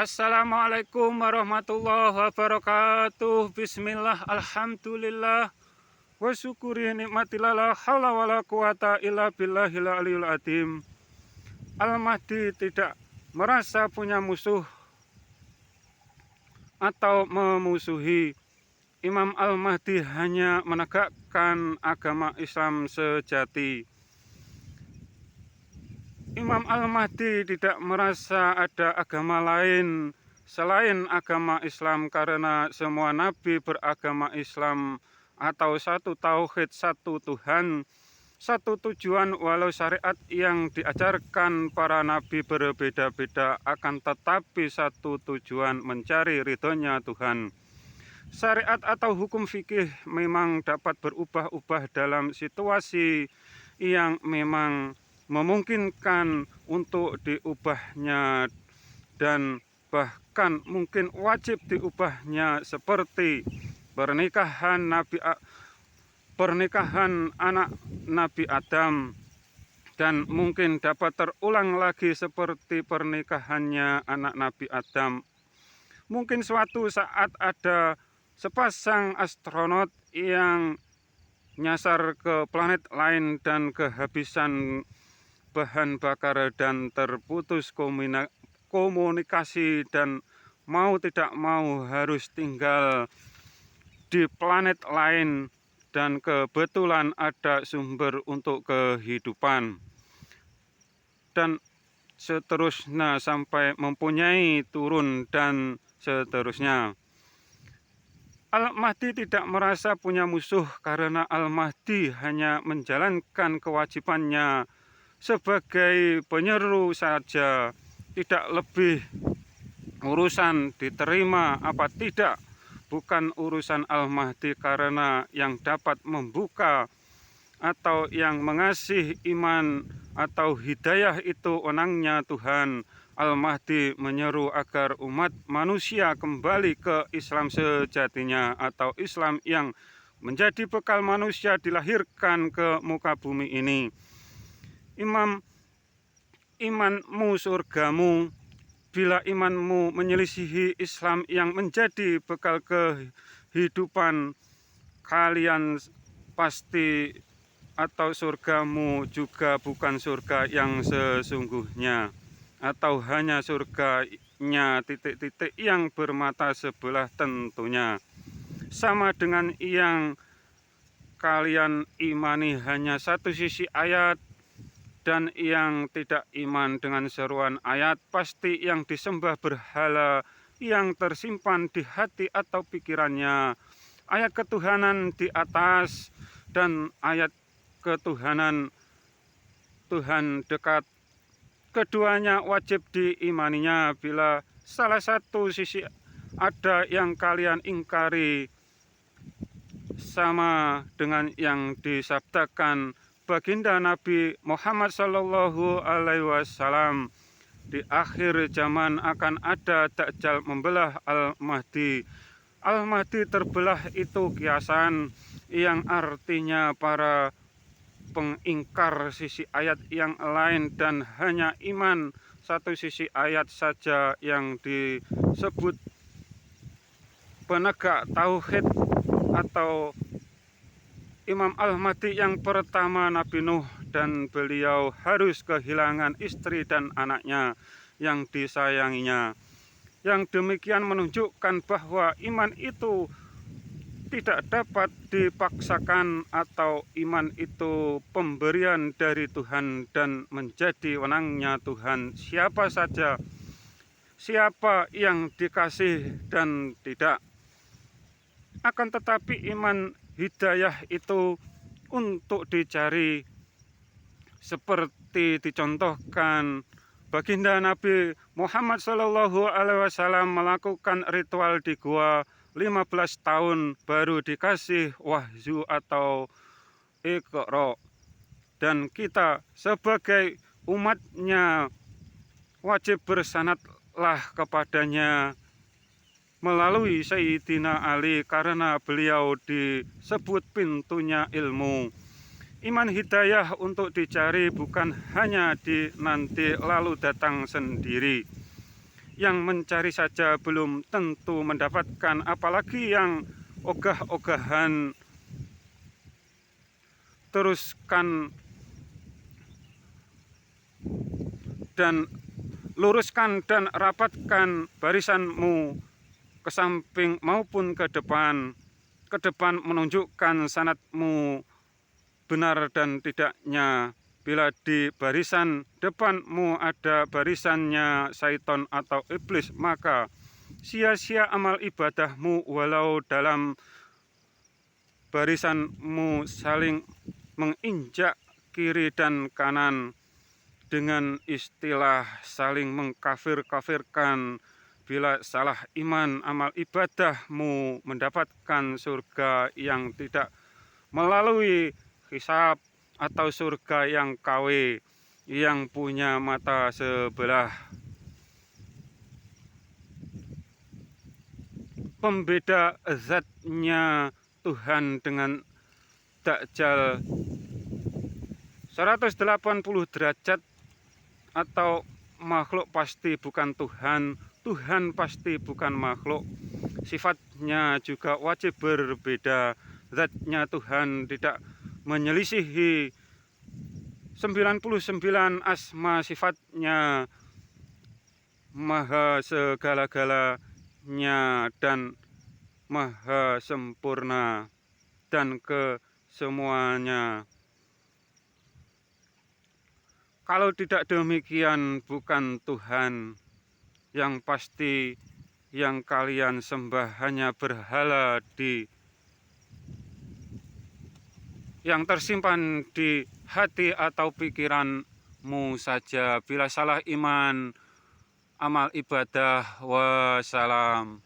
Assalamualaikum warahmatullahi wabarakatuh. Bismillah, alhamdulillah, wa syukuri nikmatillah, la haula wala quwata illa billahil aliyul azim. Al-Mahdi tidak merasa punya musuh atau memusuhi. Imam Al-Mahdi hanya menegakkan agama Islam sejati. Imam Al-Mahdi tidak merasa ada agama lain selain agama Islam, karena semua nabi beragama Islam atau satu tauhid, satu Tuhan, satu tujuan. Walau syariat yang diajarkan para nabi berbeda-beda, akan tetapi satu tujuan, mencari ridhonya Tuhan. Syariat atau hukum fikih memang dapat berubah-ubah dalam situasi yang memang memungkinkan untuk diubahnya, dan bahkan mungkin wajib diubahnya, seperti pernikahan anak Nabi Adam, dan mungkin dapat terulang lagi seperti pernikahannya anak Nabi Adam. Mungkin suatu saat ada sepasang astronot yang nyasar ke planet lain dan kehabisan bahan bakar dan terputus komunikasi, dan mau tidak mau harus tinggal di planet lain, dan kebetulan ada sumber untuk kehidupan, dan seterusnya sampai mempunyai turun dan seterusnya. Al-Mahdi tidak merasa punya musuh karena Al-Mahdi hanya menjalankan kewajibannya sebagai penyeru saja, tidak lebih. Urusan diterima apa tidak bukan urusan Al-Mahdi, karena yang dapat membuka atau yang mengasih iman atau hidayah itu wenangnya Tuhan. Al-Mahdi menyeru agar umat manusia kembali ke Islam sejatinya, atau Islam yang menjadi bekal manusia dilahirkan ke muka bumi ini. Imanmu surgamu. Bila imanmu menyelisihi Islam yang menjadi bekal kehidupan kalian, pasti atau surgamu juga bukan surga yang sesungguhnya, atau hanya surganya titik-titik yang bermata sebelah tentunya. Sama dengan yang kalian imani hanya satu sisi ayat, dan yang tidak iman dengan seruan ayat, pasti yang disembah berhala yang tersimpan di hati atau pikirannya. Ayat ketuhanan di atas dan ayat ketuhanan Tuhan dekat, keduanya wajib diimaninya. Bila salah satu sisi ada yang kalian ingkari, sama dengan yang disabdakan baginda Nabi Muhammad SAW, di akhir zaman akan ada Dajjal membelah Al-Mahdi. Al-Mahdi terbelah itu kiasan, yang artinya para pengingkar sisi ayat yang lain dan hanya iman satu sisi ayat saja yang disebut penegak tauhid atau Imam Al-Mahdi yang pertama Nabi Nuh, dan beliau harus kehilangan istri dan anaknya yang disayanginya. Yang demikian menunjukkan bahwa iman itu tidak dapat dipaksakan, atau iman itu pemberian dari Tuhan dan menjadi wenangnya Tuhan. Siapa saja, siapa yang dikasih dan tidak. Akan tetapi iman hidayah itu untuk dicari, seperti dicontohkan baginda Nabi Muhammad SAW melakukan ritual di gua 15 tahun baru dikasih wahyu atau Iqra, dan kita sebagai umatnya wajib bersanadlah kepadanya melalui Sayyidina Ali, karena beliau disebut pintunya ilmu. Iman hidayah untuk dicari, bukan hanya dinanti lalu datang sendiri. Yang mencari saja belum tentu mendapatkan, apalagi yang ogah-ogahan. Teruskan dan luruskan dan rapatkan barisanmu ke samping maupun ke depan. Ke depan menunjukkan sanadmu benar dan tidaknya. Bila di barisan depanmu ada barisannya syaiton atau iblis, maka sia-sia amal ibadahmu. Walau dalam barisanmu saling menginjak kiri dan kanan dengan istilah saling mengkafir-kafirkan. Bila salah iman, amal ibadahmu mendapatkan surga yang tidak melalui hisab, atau surga yang KW, yang punya mata sebelah. Pembeda zatnya Tuhan dengan Dajjal 180 derajat, atau makhluk pasti bukan Tuhan, Tuhan pasti bukan makhluk. Sifatnya juga wajib berbeda. Zatnya Tuhan tidak menyelisihi 99 asma sifatnya, maha segala-galanya dan maha sempurna dan kesemuanya. Kalau tidak demikian, bukan Tuhan. Yang pasti yang kalian sembah hanya berhala yang tersimpan di hati atau pikiranmu saja. Bila salah iman, amal ibadah, wassalam.